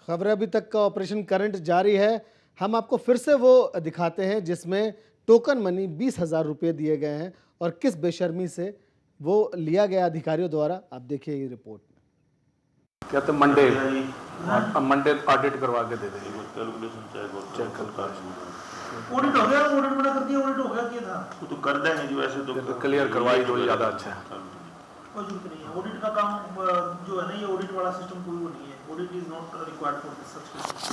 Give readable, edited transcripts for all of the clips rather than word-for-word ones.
खबर अभी तक का ऑपरेशन करंट जारी है। हम आपको फिर से वो दिखाते हैं जिसमें टोकन मनी 20,000 रुपये दिए गए हैं और किस बेशर्मी से वो लिया गया अधिकारियों द्वारा। आप देखिए ये रिपोर्ट में। क्या तो मंडे मंडे ऑडिट करवा के दे देंगे। ऑडिट हो गया, ऑडिट बना कर दिया, ऑडिट हो गया क्या था वो तो कर देंगे जी। वैसे तो क्लियर करवाई दो, ज़्यादा अच्छा है। कोई जरूरत नहीं है ऑडिट का काम जो है ना, ये ऑडिट वाला सिस्टम कोई वो नहीं है। Audit is not required for this such.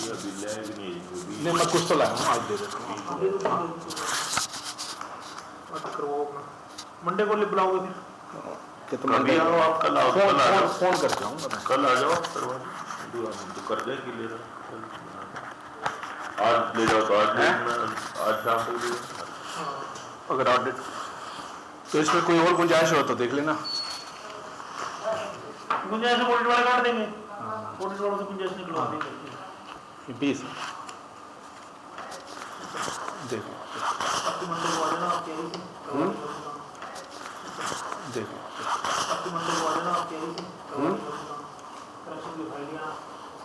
ये बिल है कि नहीं, मैं कुछ तो लाया हूँ, आज दे देता हूँ। बात करवाओ अपना, मंडे को बुलाओगे फिर कितना मंडे आओ आप? कल आओ, फोन करके आऊँगा मैं। कल आ जाओ, करवा दो, तो कर देंगे। ले आज ले जाओ तो आज शाम तक ले जाओ। अगर ऑडिट तो इसमें कोई और गुंजाइश हो तो देख लेना। गुंजाइश ऑडिट वाले काट देंगे, ऑडिट वालों से गुंजाइश निकलवा देंगे। 20 देखो आपके मंडे को आ जाना, आप कह रही थी देखो आपके मंडे को आ जाना, आप कह रही थी करेक्शन की फाइलियां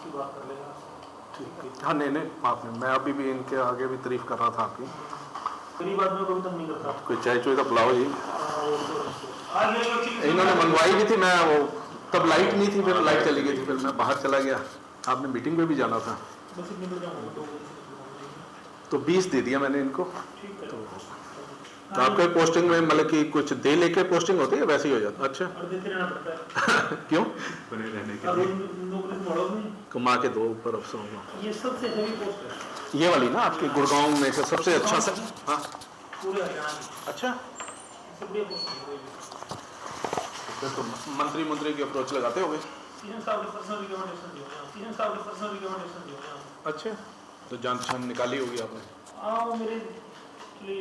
की बात कर लेगा। ठीक है। हाँ नहीं नहीं, आपने मैं अभी भी इनके आगे भी तारीफ कर रहा था आपकी। गरीब आदमी को भी तंग नहीं करता। कोई चाय चोई का पुलाव जी आज ये लोग इन्होंने मंगवाई भी थी। मैं वो तब लाइट नहीं थी, फिर लाइट चली गई थी, फिर मैं बाहर चला गया। आपने मीटिंग में भी जाना था बस इतने बजे जाऊंगा तो 20 दे दिया मैंने इनको। तो आपके पोस्टिंग में मतलब कि कुछ दे लेके पोस्टिंग होती है, वैसे ही हो जाता? अच्छा और देते रहना पड़ता है। क्यों? बने रहने के लिए नौकरी से बढ़ो नहीं। कमा के दो ऊपर अफसरों को। ये सबसे हेवी पोस्ट है ये वाली ना आपके गुड़गांव में से सबसे अच्छा से? हाँ पूरे हरियाणा में। अच्छा, सबसे बढ़िया पोस्ट है। तो मंत्री की अप्रोच लगाते होगे। सीएम साहब के पर्सनल रिकमेंडेशन दिए हैं, सीएम साहब के पर्सनल रिकमेंडेशन दिए हैं। अच्छा, तो जान पहचान निकाली होगी आपने? हाँ, वो मेरे लिए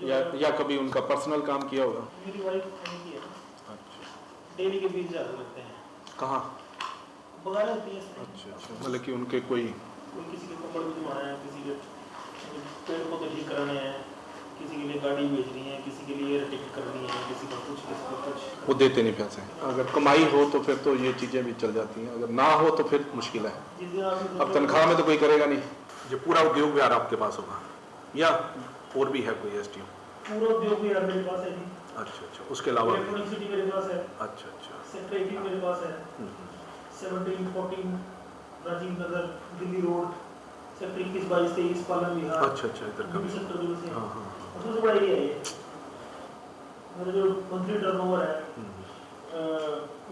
या कभी उनका पर्सनल काम किया होगा? मेरी वाइफ ने किया। अच्छा, डेली के 20,000 लगते हैं। कहाँ? बगाने होती है। अच्छा अच्छा, मतलब कि उनके कोई किसी के कपड़े धुलवाना है, किसी के पेड़ पौधे ठीक कराने हैं, किसी के लिए गाड़ी बेचनी है, किसी के लिए टिकट करनी है, किसी का कुछ, किसी का कुछ। वो देते नहीं पैसे। अगर कमाई हो तो फिर तो ये चीज़ें भी चल जाती हैं, अगर ना हो तो फिर मुश्किल है। अब तनख्वाह में तो कोई करेगा नहीं। जो पूरा उद्योग यार आपके पास होगा या और भी है कोई एसटीओ? पूरा उद्योग भी यार मेरे पास है जी। अच्छा अच्छा, उसके अलावा? इलेक्ट्रॉनिक सिटी मेरे पास है। अच्छा अच्छा, सेक्टर 18 मेरे पास है। 17-14 राजीव नगर दिल्ली रोड, सेक्टर 21-22-23 पालन विहार। अच्छा अच्छा, इधर का भी। सेक्टर जो से हाँ हाँ, सबसे बड़ा एरिया है ये। मेरा जो मंथली टर्नओवर है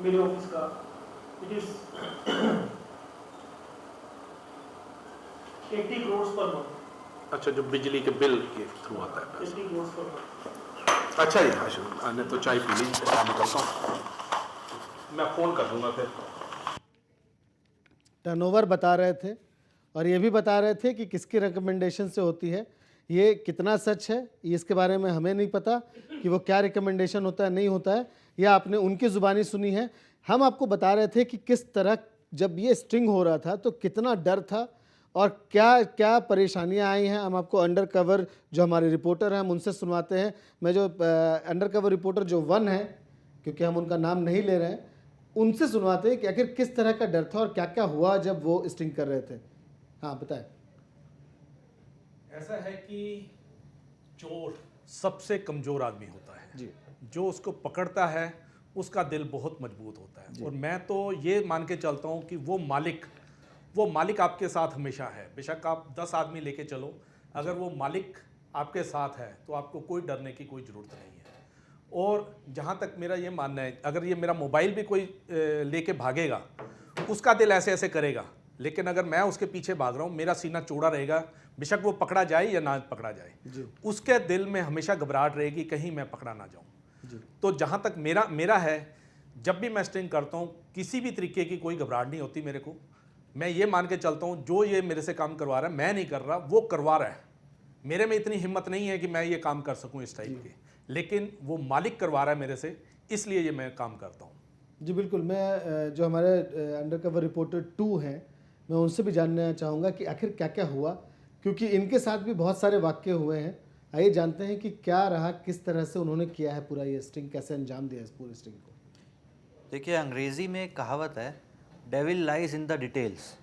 मेरे ऑफिस का, it is 80 crore per month. अच्छा, जो बिजली के बिल के थ्रू आता है पैसा। 80 करोड़ पर मंथ। अच्छा जी, अच्छा ने तो चाय पी ली, निकलता हूँ, मैं फ़ोन कर दूंगा फिर। टर्नओवर बता रहे थे और ये भी बता रहे थे कि किसकी रिकमेंडेशन से होती है। ये कितना सच है ये इसके बारे में हमें नहीं पता कि वो क्या रिकमेंडेशन होता है नहीं होता है, या आपने उनकी ज़ुबानी सुनी है। हम आपको बता रहे थे कि किस तरह जब ये स्ट्रिंग हो रहा था तो कितना डर था और क्या क्या परेशानियां आई हैं। हम आपको अंडर कवर जो हमारे रिपोर्टर हैं हम उनसे सुनवाते हैं। मैं जो अंडर कवर रिपोर्टर जो 1 है, क्योंकि हम उनका नाम नहीं ले रहे हैं, उनसे सुनवाते हैं कि आखिर किस तरह का डर था और क्या क्या हुआ जब वो स्टिंग कर रहे थे। हाँ बताएं। ऐसा है कि चोर सबसे कमज़ोर आदमी होता है जी, जो उसको पकड़ता है उसका दिल बहुत मजबूत होता है। और मैं तो ये मान के चलता हूँ कि वो मालिक आपके साथ हमेशा है। बेशक आप 10 आदमी लेके चलो, अगर वो मालिक आपके साथ है तो आपको कोई डरने की कोई ज़रूरत नहीं है। और जहाँ तक मेरा ये मानना है, अगर ये मेरा मोबाइल भी कोई लेके भागेगा उसका दिल ऐसे ऐसे करेगा, लेकिन अगर मैं उसके पीछे भाग रहा हूँ मेरा सीना चौड़ा रहेगा। बेशक वो पकड़ा जाए या ना पकड़ा जाए, उसके दिल में हमेशा घबराहट रहेगी कहीं मैं पकड़ा ना जाऊँ। तो जहाँ तक मेरा है, जब भी मैं स्टिंग करता हूँ किसी भी तरीके की कोई घबराहट नहीं होती मेरे को। मैं ये मान के चलता हूँ जो ये मेरे से काम करवा रहा है, मैं नहीं कर रहा, वो करवा रहा है। मेरे में इतनी हिम्मत नहीं है कि मैं ये काम कर सकूँ इस टाइप के, लेकिन वो मालिक करवा रहा है मेरे से, इसलिए ये मैं काम करता हूँ। जी बिल्कुल। मैं जो हमारे अंडर कवर रिपोर्टर 2 हैं मैं उनसे भी जानना चाहूँगा कि आखिर क्या क्या हुआ, क्योंकि इनके साथ भी बहुत सारे वाक़ये हुए हैं। आइए जानते हैं कि क्या रहा, किस तरह से उन्होंने किया है पूरा ये स्टिंग, कैसे अंजाम दिया इस पूरे स्टिंग को। देखिए, अंग्रेज़ी में एक कहावत है, devil lies in the details.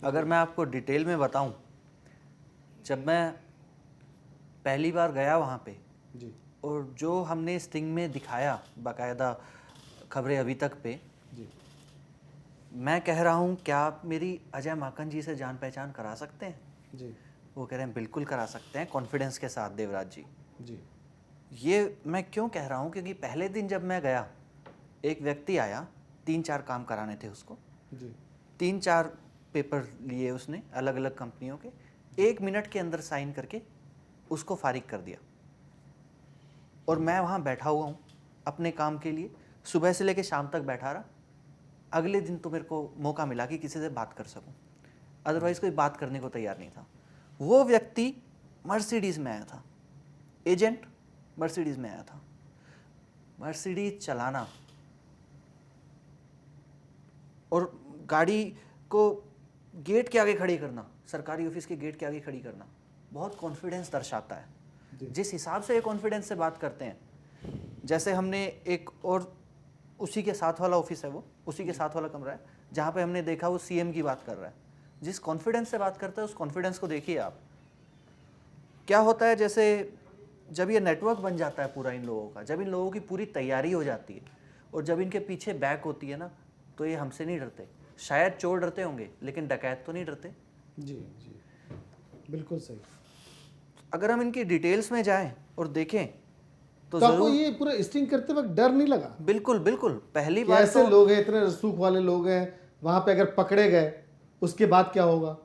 अगर मैं आपको डिटेल में बताऊं, जब मैं पहली बार गया वहाँ पे जी और जो हमने स्टिंग में दिखाया बाकायदा खबरें अभी तक पे, जी मैं कह रहा हूँ क्या आप मेरी अजय माकन जी से जान पहचान करा सकते हैं? जी वो कह रहे हैं बिल्कुल करा सकते हैं, कॉन्फिडेंस के साथ देवराज जी। जी ये मैं क्यों कह रहा हूँ, क्योंकि पहले दिन जब मैं गया एक व्यक्ति आया, 3-4 काम कराने थे उसको, जी 3-4 पेपर लिए उसने अलग अलग कंपनियों के, 1 मिनट के अंदर साइन करके उसको फारिग कर दिया। और मैं वहाँ बैठा हुआ हूँ अपने काम के लिए, सुबह से लेकर शाम तक बैठा रहा। अगले दिन तो मेरे को मौका मिला कि किसी से बात कर सकूं, अदरवाइज कोई बात करने को तैयार नहीं था। वो व्यक्ति मर्सिडीज़ में आया था, एजेंट मर्सिडीज़ में आया था। मर्सिडीज चलाना और गाड़ी को गेट के आगे खड़ी करना, सरकारी ऑफिस के गेट के आगे खड़ी करना, बहुत कॉन्फिडेंस दर्शाता है। जिस हिसाब से ये कॉन्फिडेंस से बात करते हैं, जैसे हमने एक और उसी के साथ वाला ऑफिस है, वो उसी के साथ वाला कमरा है जहाँ पे हमने देखा वो सीएम की बात कर रहा है। जिस कॉन्फिडेंस से बात करता है उस कॉन्फिडेंस को देखिए आप। क्या होता है, जैसे जब ये नेटवर्क बन जाता है पूरा इन लोगों का, जब इन लोगों की पूरी तैयारी हो जाती है और जब इनके पीछे बैक होती है ना, तो ये हमसे नहीं डरते। शायद चोर डरते होंगे लेकिन डकैत तो नहीं डरते। जी जी बिल्कुल सही। अगर हम इनकी डिटेल्स में जाएं और देखें तो आपको जरूर ये पूरा स्टिंग करते वक्त डर नहीं लगा? बिल्कुल बिल्कुल। पहली कि बार ऐसे तो लोग हैं, इतने रसूख वाले लोग हैं, वहां पे अगर पकड़े गए उसके बाद क्या होगा?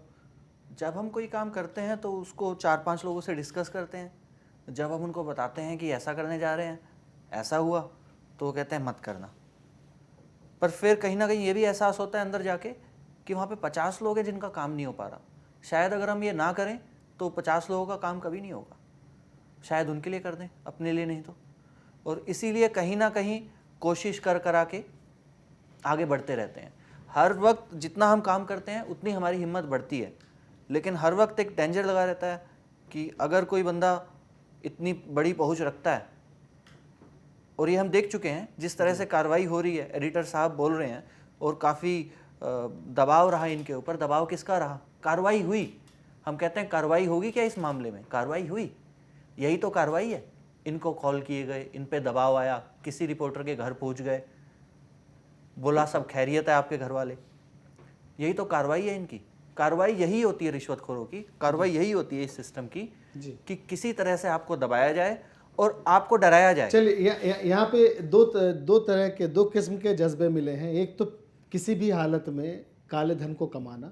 जब हम कोई काम करते हैं तो उसको 4-5 लोगों से डिस्कस करते हैं। जब हम उनको बताते हैं कि ऐसा करने जा रहे हैं, ऐसा हुआ, तो वो कहते हैं मत करना। पर फिर कहीं ना कहीं ये भी एहसास होता है अंदर जाके कि वहाँ पे 50 लोग हैं जिनका काम नहीं हो पा रहा। शायद अगर हम ये ना करें तो 50 लोगों का काम कभी नहीं होगा। शायद उनके लिए कर दें, अपने लिए नहीं तो। और इसीलिए कहीं ना कहीं कोशिश करा के आगे बढ़ते रहते हैं। हर वक्त जितना हम काम करते हैं उतनी हमारी हिम्मत बढ़ती है, लेकिन हर वक्त एक डेंजर लगा रहता है कि अगर कोई बंदा इतनी बड़ी पहुंच रखता है, और ये हम देख चुके हैं जिस तरह से कार्रवाई हो रही है, एडिटर साहब बोल रहे हैं, और काफ़ी दबाव रहा इनके ऊपर। दबाव किसका रहा? कार्रवाई हुई। हम कहते हैं कार्रवाई होगी क्या इस मामले में? कार्रवाई हुई, यही तो कार्रवाई है। इनको कॉल किए गए, इन पे दबाव आया, किसी रिपोर्टर के घर पहुंच गए, बोला सब खैरियत है आपके घर वाले। यही तो कार्रवाई है इनकी। कार्रवाई यही होती है रिश्वतखोरों की, कार्रवाई यही होती है इस सिस्टम की कि किसी तरह से आपको दबाया जाए और आपको डराया जाए। चलिए यहाँ पे दो किस्म के जज्बे मिले हैं। एक तो किसी भी हालत में काले धन को कमाना,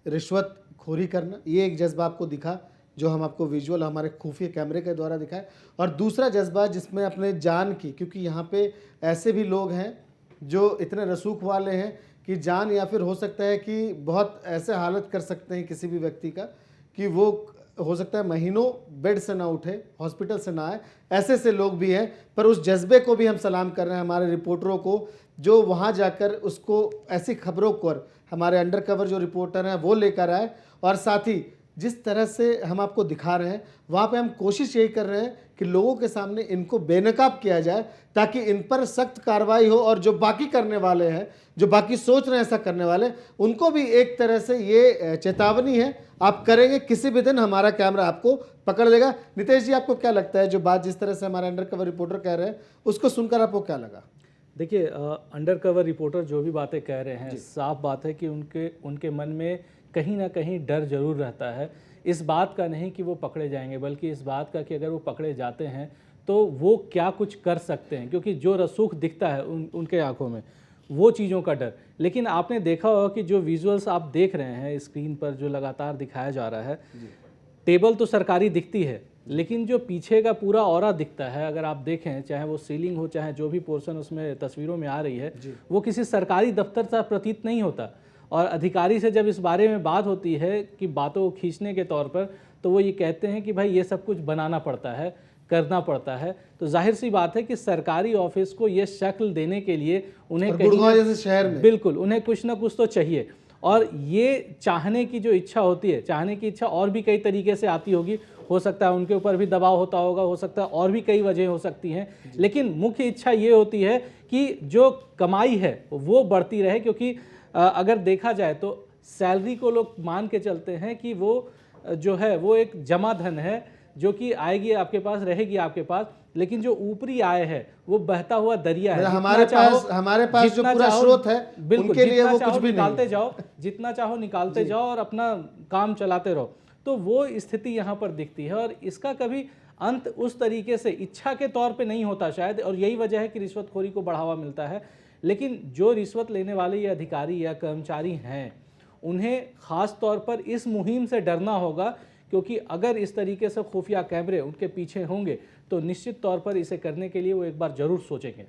रिश्वत खोरी करना, ये एक जज्बा आपको दिखा जो हम आपको विजुअल हमारे खुफिया कैमरे के द्वारा दिखाए। और दूसरा जज्बा जिसमें अपने जान की, क्योंकि यहाँ पे ऐसे भी लोग हैं जो इतने रसूख वाले हैं कि जान, या फिर हो सकता है कि बहुत ऐसे हालत कर सकते हैं किसी भी व्यक्ति का कि वो हो सकता है महीनों बेड से ना उठे, हॉस्पिटल से ना आए। ऐसे लोग भी हैं। पर उस जज्बे को भी हम सलाम कर रहे हैं हमारे रिपोर्टरों को, जो वहाँ जाकर उसको ऐसी खबरों पर हमारे अंडर कवर जो रिपोर्टर हैं वो लेकर आए। और साथ ही जिस तरह से हम आपको दिखा रहे हैं, वहाँ पे हम कोशिश यही कर रहे हैं कि लोगों के सामने इनको बेनकाब किया जाए, ताकि इन पर सख्त कार्रवाई हो। और जो बाकी करने वाले हैं, जो बाकी सोच रहे हैं ऐसा करने वाले, उनको भी एक तरह से ये चेतावनी है, आप करेंगे किसी भी दिन हमारा कैमरा आपको पकड़ लेगा। नितेश जी, आपको क्या लगता है, जो बात जिस तरह से हमारे अंडर कवर रिपोर्टर कह रहे हैं, उसको सुनकर आपको क्या लगा? देखिए, अंडर कवर रिपोर्टर जो भी बातें कह रहे हैं, साफ बात है कि उनके मन में कहीं ना कहीं डर जरूर रहता है। इस बात का नहीं कि वो पकड़े जाएंगे, बल्कि इस बात का कि अगर वो पकड़े जाते हैं तो वो क्या कुछ कर सकते हैं, क्योंकि जो रसूख दिखता है उनके आंखों में, वो चीज़ों का डर। लेकिन आपने देखा होगा कि जो विजुअल्स आप देख रहे हैं स्क्रीन पर, जो लगातार दिखाया जा रहा है, टेबल तो सरकारी दिखती है, लेकिन जो पीछे का पूरा ऑरा दिखता है, अगर आप देखें, चाहे वो सीलिंग हो, चाहे जो भी पोर्शन उसमें तस्वीरों में आ रही है, वो किसी सरकारी दफ्तर सा प्रतीत नहीं होता। और अधिकारी से जब इस बारे में बात होती है कि बातों को खींचने के तौर पर, तो वो ये कहते हैं कि भाई ये सब कुछ बनाना पड़ता है, करना पड़ता है। तो जाहिर सी बात है कि सरकारी ऑफिस को ये शक्ल देने के लिए उन्हें गुड़गांव जैसे शहर में बिल्कुल उन्हें कुछ ना कुछ तो चाहिए। और ये चाहने की जो इच्छा होती है, चाहने की इच्छा और भी कई तरीके से आती होगी। हो सकता है उनके ऊपर भी दबाव होता होगा, हो सकता है और भी कई वजह हो सकती हैं, लेकिन मुख्य इच्छा ये होती है कि जो कमाई है वो बढ़ती रहे। क्योंकि अगर देखा जाए तो सैलरी को लोग मान के चलते हैं कि वो जो है वो एक जमा धन है जो कि आएगी आपके पास, रहेगी आपके पास, लेकिन जो ऊपरी आय है वो बहता हुआ दरिया है। हमारे पास जो जितना पूरा चाहो, स्रोत है बिल्कुल, उनके लिए जितना वो चाहो कुछ भी निकालते नहीं। जाओ, जितना चाहो निकालते जाओ और अपना काम चलाते रहो। तो वो स्थिति यहाँ पर दिखती है और इसका कभी अंत उस तरीके से इच्छा के तौर पे नहीं होता शायद, और यही वजह है कि रिश्वतखोरी को बढ़ावा मिलता है। लेकिन जो रिश्वत लेने वाले या अधिकारी या कर्मचारी हैं उन्हें ख़ास तौर पर इस मुहिम से डरना होगा, क्योंकि अगर इस तरीके से खुफिया कैमरे उनके पीछे होंगे तो निश्चित तौर पर इसे करने के लिए वो एक बार ज़रूर सोचेंगे।